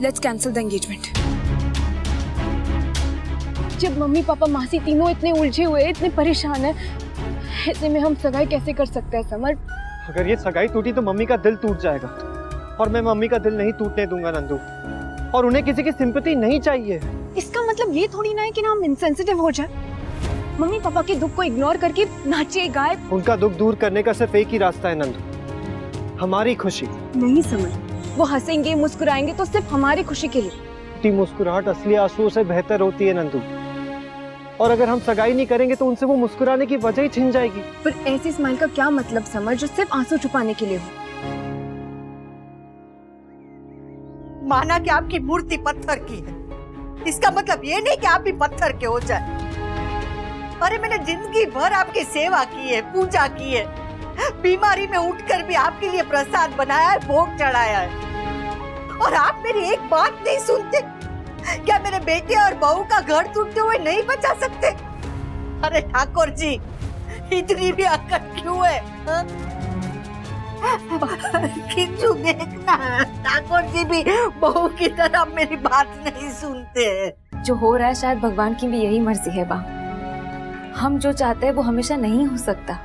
Let's cancel the engagement. जब mummy papa मासी तीनों इतने उलझे हुए, इतने परेशान हैं, ऐसे में हम सगाई कैसे कर सकते हैं समर? अगर ये सगाई टूटी तो मम्मी का दिल टूट जाएगा, और मैं मम्मी का दिल नहीं टूटने दूंगा नंदू। और उन्हें किसी की सिंपैथी नहीं चाहिए। इसका मतलब ये थोड़ी ना है कि ना हम इनसेंसिटिव हो जाए। मम्मी पापा के दुख को इग्नोर करके नाचे गाए। उनका दुख दूर करने का सिर्फ एक ही रास्ता है नंदू, हमारी खुशी। नहीं समझ, वो हंसेंगे मुस्कुराएंगे तो सिर्फ हमारी खुशी के लिए। टूटी मुस्कुराहट असली आंसुओं से बेहतर होती है नंदू, और अगर हम सगाई नहीं करेंगे तो उनसे वो मुस्कुराने की वजह ही छिन जाएगी। पर ऐसी स्माइल का क्या मतलब समझ, जो सिर्फ आंसू छुपाने के लिए हो? माना कि आपकी मूर्ति पत्थर की है, इसका मतलब ये नहीं कि आप भी पत्थर के हो जाए। अरे मैंने जिंदगी भर आपकी सेवा की है, पूजा की है, बीमारी में उठकर भी आपके लिए प्रसाद बनाया है, भोग चढ़ाया है, और आप मेरी एक बात नहीं सुनते। क्या मेरे बेटे और बहू का घर टूटते हुए नहीं बचा सकते? अरे ठाकुर जी, इतनी भी अक्ल क्यों है? किंतु देखना, ठाकुर जी भी बहू की तरह मेरी बात नहीं सुनते हैं। जो हो रहा है शायद भगवान की भी यही मर्जी है बा। हम जो चाहते हैं वो हमेशा नहीं हो सकता।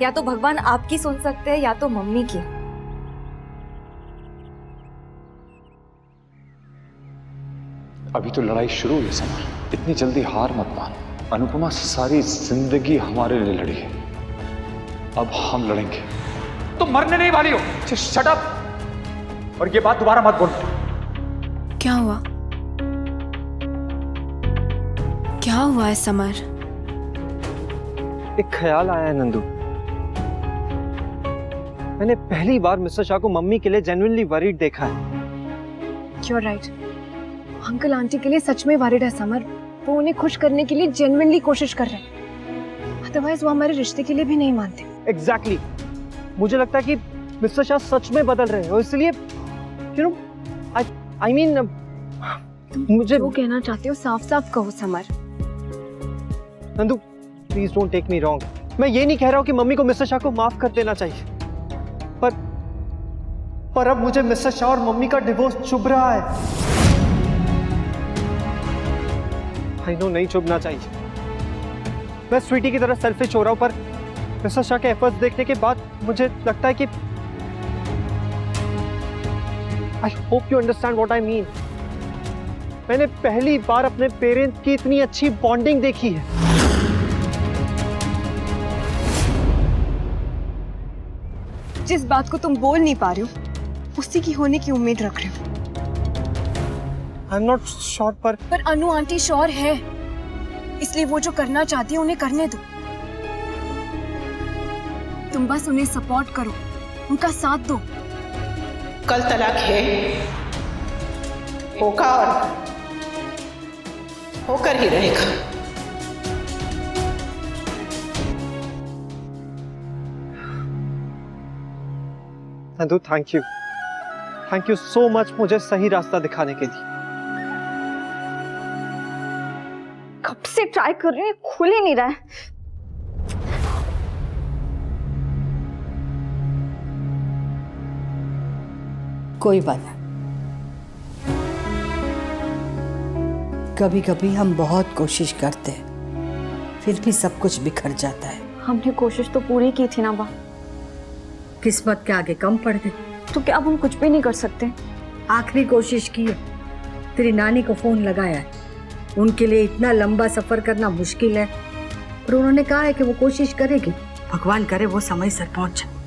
या तो भगवान आपकी सुन सकते हैं या तो मम्मी की। अभी तो लड़ाई शुरू हुई है समर, इतनी जल्दी हार मत मान। अनुपमा सारी जिंदगी हमारे लिए लड़ी है, अब हम लड़ेंगे। तुम मरने नहीं वाली हो, शट अप। और ये बात दोबारा मत बोल। क्या हुआ? क्या हुआ है समर? एक ख्याल आया है नंदू, मैंने पहली बार मिस्टर शाह को मम्मी के लिए जेन्युइनली वरीड देखा है। You're right. अंकल आंटी के लिए सच में वरीड है समर। वो उन्हें खुश करने के लिए जेन्युइनली कोशिश कर रहे हैं, अदरवाइज वो हमारे रिश्ते के लिए भी नहीं मानते। एग्जैक्टली मुझे लगता है कि मिस्टर शाह सच में बदल रहे हैं, और इसलिए आई मीन मुझे वो कहना चाहते हो साफ साफ कहो Samar. Nandu please don't take me wrong, मैं ये नहीं कह रहा हूँ कि मम्मी को मिस्टर शाह को माफ कर देना चाहिए, पर अब मुझे मिस्टर शाह और मम्मी का डिवोर्स चुभ रहा है। आई नो नहीं चुभना चाहिए, मैं स्वीटी की तरह सेल्फिश हो रहा हूं, पर मिस्टर शाह के एफर्ट्स देखने के बाद मुझे लगता है कि I hope you understand what I mean. मैंने पहली बार अपने पेरेंट्स की इतनी अच्छी बॉन्डिंग देखी है। जिस बात को तुम बोल नहीं पा रहे हो उसी की होने की उम्मीद रख रहे हो। आई एम नॉट श्योर, पर अनु आंटी श्योर है, इसलिए वो जो करना चाहती है उन्हें करने दो। तुम बस उन्हें सपोर्ट करो, उनका साथ दो। कल तलाक है, होगा और होकर ही रहेगा। Nandu thank you so much मुझे सही रास्ता दिखाने के लिए। कब से ट्राई कर रही हूँ, खुल ही नहीं रहा है। कोई बात नहीं, कभी कभी हम बहुत कोशिश करते हैं, फिर भी सब कुछ बिखर जाता है। हमने कोशिश तो पूरी की थी ना बा। किस्मत के आगे कम पड़ गई। तो क्या अब हम कुछ भी नहीं कर सकते? आखिरी कोशिश की है, तेरी नानी को फोन लगाया है। उनके लिए इतना लंबा सफर करना मुश्किल है, पर उन्होंने कहा है कि वो कोशिश करेगी। भगवान करे वो समय से पहुंचे।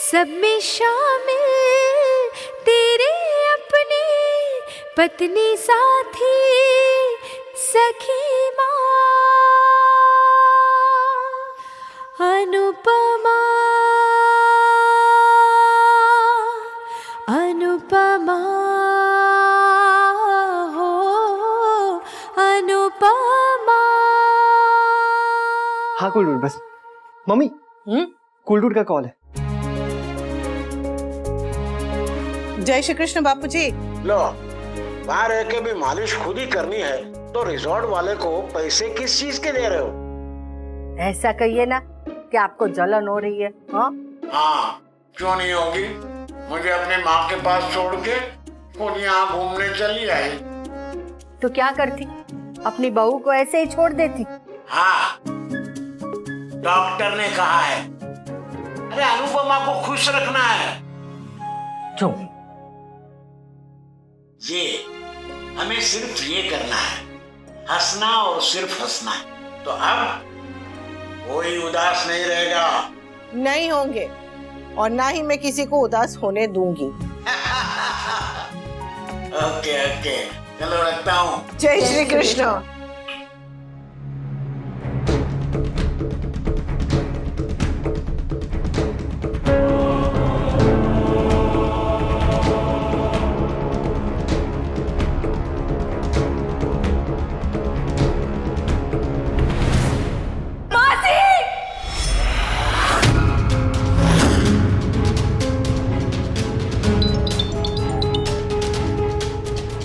सब में शामिल तेरे अपने पत्नी साथी सखी माँ अनुपमा अनुपमा हो अनुपमा। हाँ कूल डूड, बस मम्मी कूल डूड का कॉल है। जय श्री कृष्ण बापू जी। लो, वहाँ रह के भी मालिश खुद ही करनी है तो रिजॉर्ट वाले को पैसे किस चीज के दे रहे हो? ऐसा कहिए ना कि आपको जलन हो रही है। हाँ, हाँ, क्यों नहीं होगी? मुझे अपनी माँ के पास छोड़ के खुद यहाँ घूमने चली आई। तो क्या करती? अपनी बहू को ऐसे ही छोड़ देती? हाँ, डॉक्टर ने कहा है, अरे अनुपमा को खुश रखना है। क्यों? ये हमें सिर्फ ये करना है, हंसना और सिर्फ हंसना है। तो अब कोई उदास नहीं रहेगा। नहीं होंगे और ना ही मैं किसी को उदास होने दूंगी। ओके ओके, चलो रखता हूँ। जय Shri Krishna.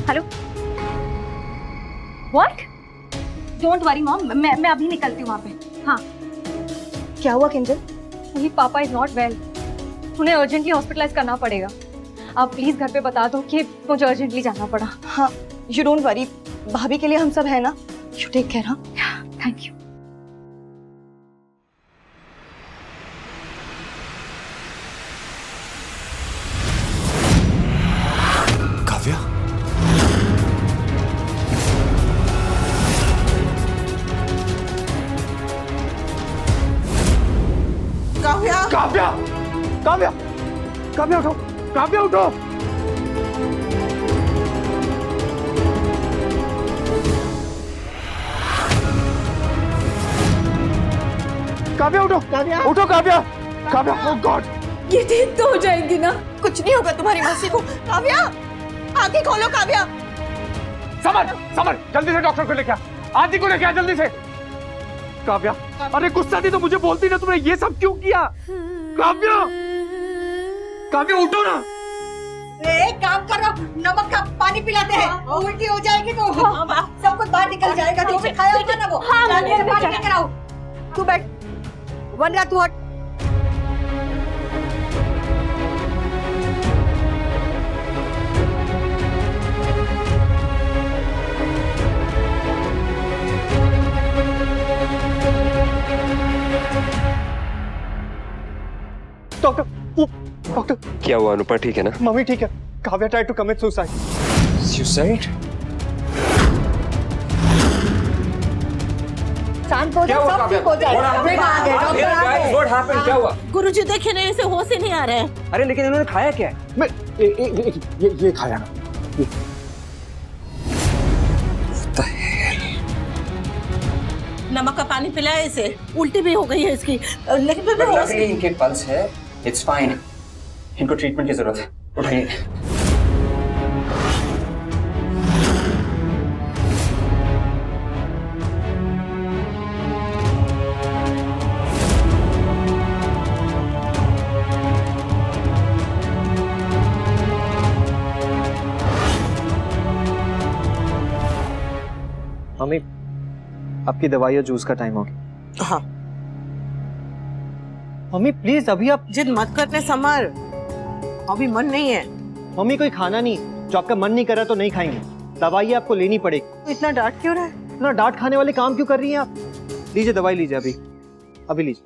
Hello, what? Don't worry mom, मैं अभी निकलती हूँ वहाँ पे। हाँ, क्या हुआ किंजल? मेरी पापा इज नॉट वेल, उन्हें अर्जेंटली हॉस्पिटलाइज करना पड़ेगा। आप प्लीज घर पे बता दो कि मुझे अर्जेंटली जाना पड़ा। हाँ, यू डोंट वरी, भाभी के लिए हम सब है ना। You take care. हाँ, थैंक यू। काव्या, काव्या, काव्या, काव्या, काव्या उठो, काव्या उठो। काव्या उठो, काव्या। उठो काव्या, काव्या, ओह गॉड। ये ठीक तो हो जाएगी ना? कुछ नहीं होगा तुम्हारी मौसी को। काव्या, आंखें खोलो काव्या। समर, समर, जल्दी से डॉक्टर को लेके आ, आदि को लेके आ जल्दी से। काव्या, अरे गुस्सा थी तो मुझे बोलती ना, तुमने ये सब क्यों किया? काव्या, काव्या उठो ना। एक काम करो, नमक का पानी पिलाते हैं। उल्टी हो जाएगी तो सब कुछ बाहर निकल जाएगा। जो भी खाया होगा ना वो पानी लेकर आओ। तू बैठ, वरना तू हट। डॉक्टर, डॉक्टर, क्या हुआ? अनुपा ठीक है ना? मम्मी ठीक है। Kavya tried to commit suicide. Suicide? शांत हो जाओ, सब ठीक हो जाएगा। What happened? क्या हुआ? गुरुजी देखे नहीं, इसे होश ही नहीं आ रहे हैं। अरे लेकिन इन्होंने खाया क्या है? मैं ये खाया ना। नमक का पानी पिलाया इसे, उल्टी भी हो गई है इसकी, लेकिन फिर भी होश नहीं। इनके पल्स है, इट्स फाइन। इनको ट्रीटमेंट की जरूरत है, उठाइए। मम्मी, आपकी दवाई और जूस का टाइम हो गया। हाँ, मम्मी प्लीज, अभी आप जिद मत करने समर, अभी मन नहीं है। मम्मी कोई खाना नहीं, जो आपका मन नहीं कर रहा तो नहीं खाएंगे। दवाई आपको लेनी पड़ेगी। इतना डांट क्यों रहा है? इतना डांट खाने वाले काम क्यों कर रही हैं आप? लीजिए दवाई लीजिए, अभी अभी लीजिए।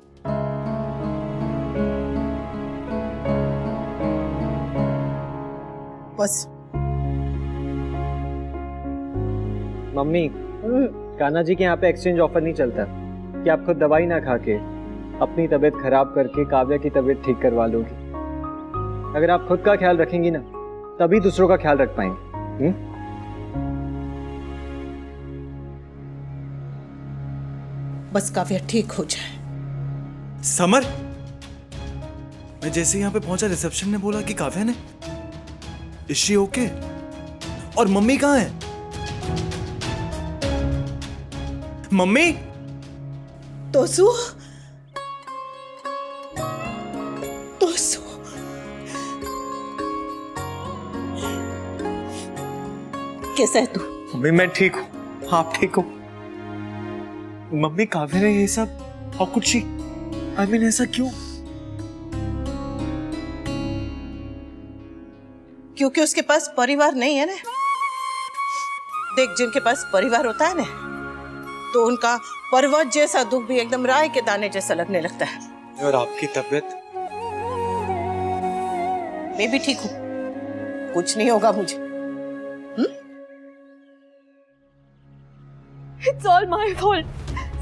बस मम्मी, कान्हा जी के यहाँ पे एक्सचेंज ऑफर नहीं चलता कि आप खुद दवाई ना खा के अपनी तबीयत खराब करके काव्या की तबीयत ठीक करवा लोगी। अगर आप खुद का ख्याल रखेंगी ना, तभी दूसरों का ख्याल रख पाएंगे। बस काव्या ठीक हो जाए। समर, मैं जैसे यहाँ पे पहुंचा रिसेप्शन ने बोला कि काव्या ने, इज शी ओके? और मम्मी कहाँ है? मम्मी? तोसू, तोसू, कैसा है तू? मम्मी मैं ठीक हूँ, आप ठीक हो? मम्मी काव्या ने ये सब, how could she? I mean ऐसा क्यों? क्योंकि उसके पास परिवार नहीं है ना। देख, जिनके पास परिवार होता है ना, तो उनका पर्वत जैसा दुख भी एकदम राय के दाने जैसा लगने लगता है। और आपकी तबीयत? मैं भी ठीक हूँ, कुछ नहीं होगा मुझे। It's all my fault.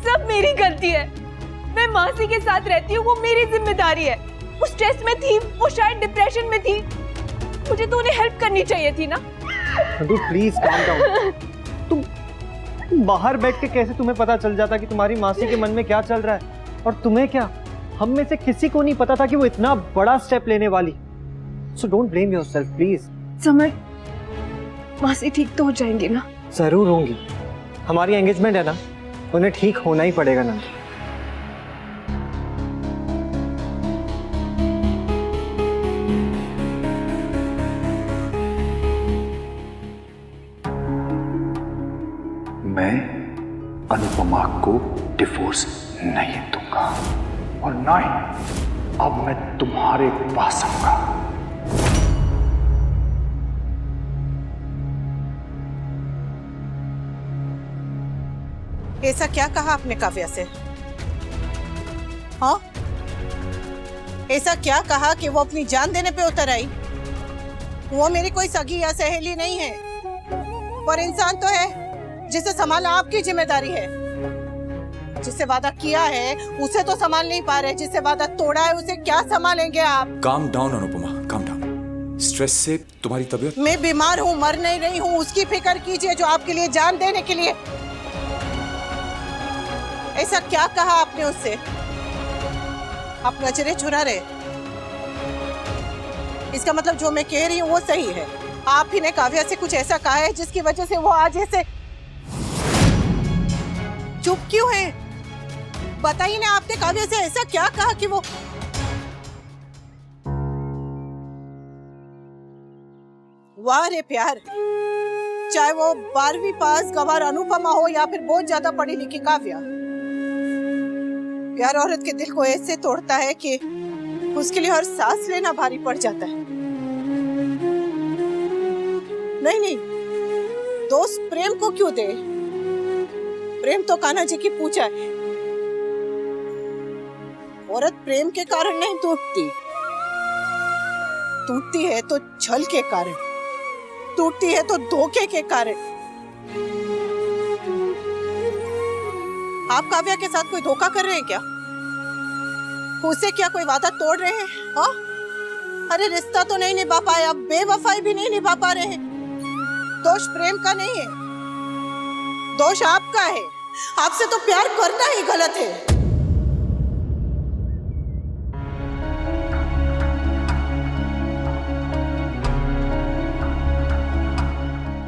सब मेरी गलती है। मैं मासी के साथ रहती हूँ, वो मेरी जिम्मेदारी है। वो स्ट्रेस में थी, वो शायद डिप्रेशन में थी। मुझे तो उन्हें हेल्प करनी चाहिए थी ना। Nandu please calm down. तुम बाहर बैठ के कैसे तुम्हें पता चल जाता कि तुम्हारी मासी के मन में क्या चल रहा है? और तुम्हें क्या, हम में से किसी को नहीं पता था कि वो इतना बड़ा स्टेप लेने वाली। So don't blame yourself please. Summer, मासी ठीक तो हो जाएंगी ना? जरूर होंगी, हमारी एंगेजमेंट है ना, उन्हें ठीक होना ही पड़ेगा नंदू। मैं अनुपमा को डिवोर्स नहीं दूंगा और ना ही अब मैं तुम्हारे पास आऊंगा। ऐसा क्या कहा आपने काव्या से? हाँ, ऐसा क्या कहा कि वो अपनी जान देने पे उतर आई? वो मेरी कोई सगी या सहेली नहीं है, पर इंसान तो है जिसे संभालना आपकी जिम्मेदारी है। जिससे वादा किया है उसे तो संभाल नहीं पा रहे, जिससे वादा तोड़ा है उसे क्या संभालेंगे आप? Calm down Anupama, calm down. Stress से तुम्हारी तबीयत? मैं बीमार हूँ, मर नहीं रही हूँ, उसकी फिक्र कीजिए जो आपके लिए जान देने के लिए। ऐसा क्या कहा आपने उससे? आप नजरें चुरा रहे? इसका मतलब जो मैं कह रही हूँ वो सही है। आप ही ने काव्या से कुछ ऐसा कहा है जिसकी वजह से वो आज ऐसे चुप क्यों है? बताइए ना, आपने काव्या से ऐसा क्या कहा कि वो? वाह रे प्यार, चाहे वो 12वीं पास गंवार अनुपमा हो या फिर बहुत ज्यादा पढ़ी लिखी काव्या, प्यार औरत के दिल को ऐसे तोड़ता है कि उसके लिए हर सांस लेना भारी पड़ जाता है। नहीं नहीं, दोस्त प्रेम को क्यों दे? प्रेम तो कान्हा जी की पूजा है। औरत प्रेम के कारण नहीं टूटती, टूटती है तो छल के कारण, टूटती है तो धोखे के कारण। आप काव्या के साथ कोई धोखा कर रहे हैं क्या? उससे क्या कोई वादा तोड़ रहे हैं? हाँ, अरे रिश्ता तो नहीं निभा पाए, अब बेवफाई भी नहीं निभा पा रहे हैं। दोष प्रेम का नहीं है, दोष आपका है। आपसे तो प्यार करना ही गलत है।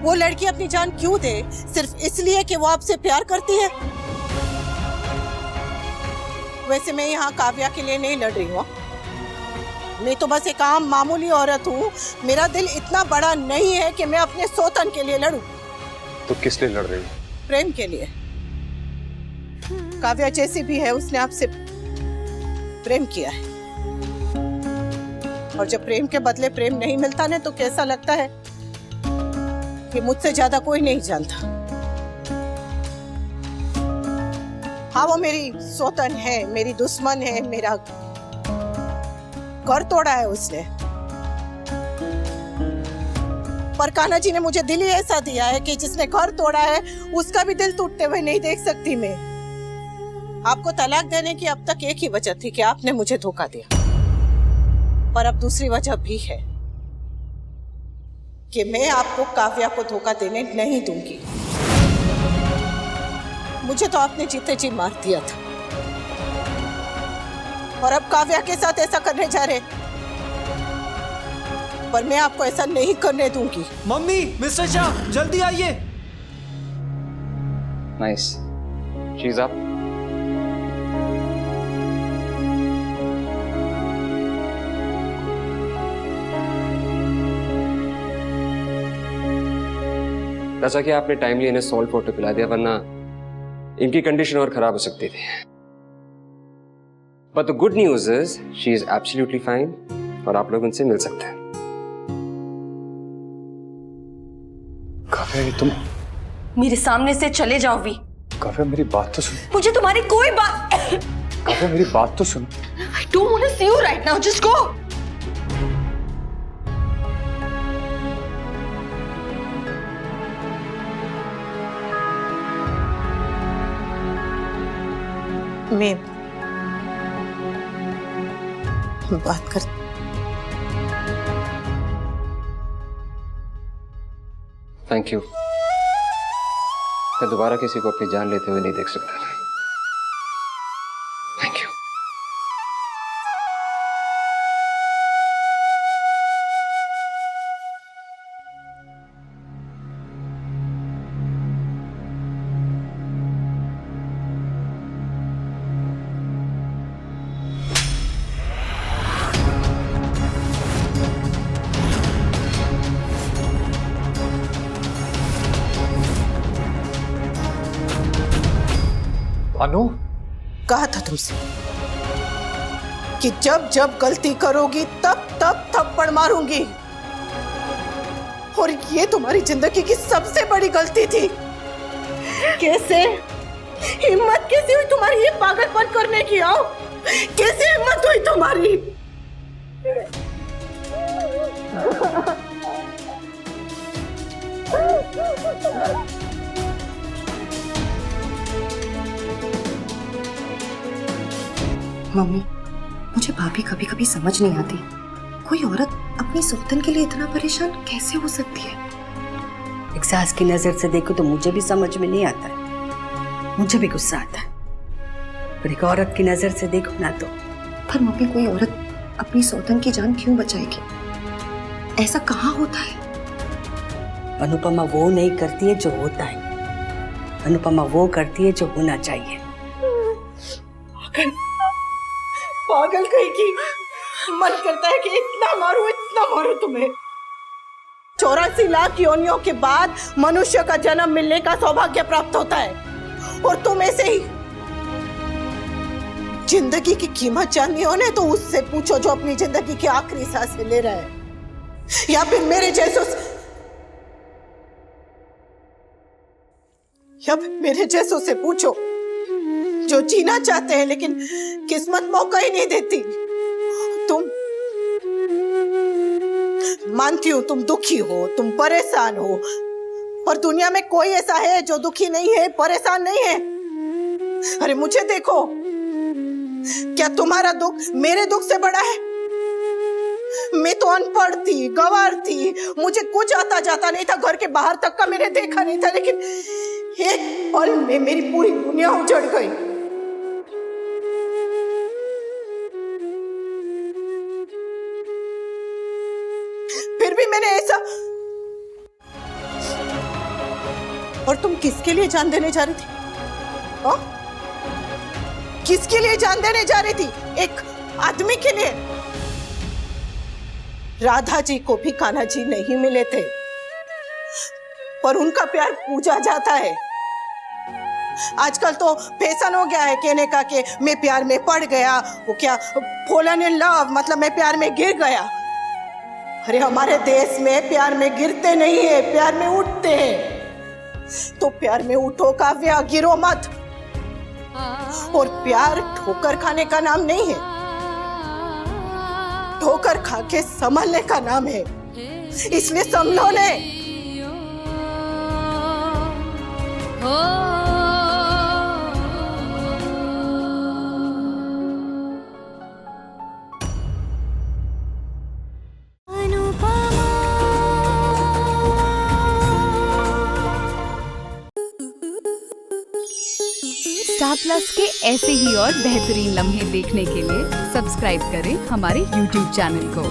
वो लड़की अपनी जान क्यों दे? सिर्फ इसलिए कि वो आपसे प्यार करती है? वैसे मैं यहाँ काव्या के लिए नहीं लड़ रही हूँ, मैं तो बस एक आम मामूली औरत हूँ। मेरा दिल इतना बड़ा नहीं है कि मैं अपने सोतन के लिए लड़ूं। तो किस लिए लड़ रही हो? प्रेम के लिए। काव्या जैसी भी है, उसने आपसे प्रेम किया है, और जब प्रेम के बदले प्रेम नहीं मिलता ना, तो कैसा लगता है कि मुझसे ज्यादा कोई नहीं जानता। हाँ, वो मेरी सोतन है, मेरी दुश्मन है, मेरा घर तोड़ा है उसने, पर कान्हा जी ने मुझे दिल ही ऐसा दिया है कि जिसने घर तोड़ा है उसका भी दिल टूटते हुए नहीं देख सकती मैं। आपको तलाक देने की अब तक एक ही वजह थी कि आपने मुझे धोखा दिया, पर अब दूसरी वजह भी है कि मैं आपको काव्या को धोखा देने नहीं दूंगी। मुझे तो आपने जीते जी मार दिया था, और अब काव्या के साथ ऐसा करने जा रहे, पर मैं आपको ऐसा नहीं करने दूंगी। मम्मी, मिस्टर शाह, जल्दी आइए। Nice, शीज up. अच्छा कि आपने टाइमली इन्हें सॉल्ट वाटर पिला दिया, वरना इनकी कंडीशन और खराब हो सकती थी। But the good news is she is absolutely fine और आप लोग उनसे मिल सकते हैं। काव्या, तुम मेरे सामने से चले जाओ वी। काव्या, मेरी बात तो सुन। मुझे तुम्हारी कोई बात। काव्या, मेरी बात तो सुन। I don't want to see you right now. Just go. मैं बात कर। Thank you. मैं दोबारा किसी को अपनी जान लेते हुए नहीं देख सकता था। Thank you. अनु, कहा था तुमसे कि जब जब गलती करोगी तब तब थप्पड़ मारूंगी, और ये तुम्हारी जिंदगी की सबसे बड़ी गलती थी। कैसे हिम्मत कैसे हुई तुम्हारी ये पागलपन करने की? आओ, कैसे हिम्मत हुई तुम्हारी? मम्मी, मुझे भाभी कभी कभी समझ नहीं आती, कोई औरत अपनी सौतन के लिए इतना परेशान कैसे हो सकती है? एक सास की नजर से देखो तो मुझे भी समझ में नहीं आता है, मुझे भी गुस्सा आता है, पर एक औरत की नजर से देखो ना तो। पर मम्मी, कोई औरत अपनी सौतन की जान क्यों बचाएगी? ऐसा कहाँ होता है? अनुपमा वो नहीं करती है जो होता है, अनुपमा वो करती है जो होना चाहिए। पागल कहीं की, मन करता है कि इतना मारूं तुम्हें। 84 लाख योनियों के बाद मनुष्य का जन्म मिलने का सौभाग्य प्राप्त होता है, और तुम ऐसे ही जिंदगी की कीमत जाननी हो ना तो उससे पूछो जो अपनी जिंदगी की आखिरी सांसें ले रहा है, या फिर मेरे जैसों से पूछो जो जीना चाहते हैं लेकिन किस्मत मौका ही नहीं देती। तुम, मानती हूं तुम दुखी हो, तुम परेशान हो, पर दुनिया में कोई ऐसा है जो दुखी नहीं है, परेशान नहीं है? अरे मुझे देखो, क्या तुम्हारा दुख मेरे दुख से बड़ा है? मैं तो अनपढ़ थी, गंवार थी, मुझे कुछ आता जाता नहीं था, घर के बाहर तक का मैंने देखा नहीं था, लेकिन एक पल में मेरी पूरी दुनिया उजड़ गई। फिर भी मैंने ऐसा, और तुम किसके लिए जान देने जा रही थी? हा? किसके लिए जान देने जा रही थी? एक आदमी के लिए। राधा जी को भी कान्हा जी नहीं मिले थे, पर उनका प्यार पूजा जाता है। आजकल तो फैशन हो गया है कहने का कि मैं प्यार में पड़ गया, वो क्या फॉलन इन लव, मतलब मैं प्यार में गिर गया। अरे हमारे देश में प्यार में गिरते नहीं है, प्यार में उठते हैं। तो प्यार में उठो काव्या, गिरो मत। और प्यार ठोकर खाने का नाम नहीं है, ठोकर खा के संभलने का नाम है, इसलिए संभलो ने। स्टार प्लस के ऐसे ही और बेहतरीन लम्हे देखने के लिए सब्सक्राइब करें हमारे YouTube चैनल को।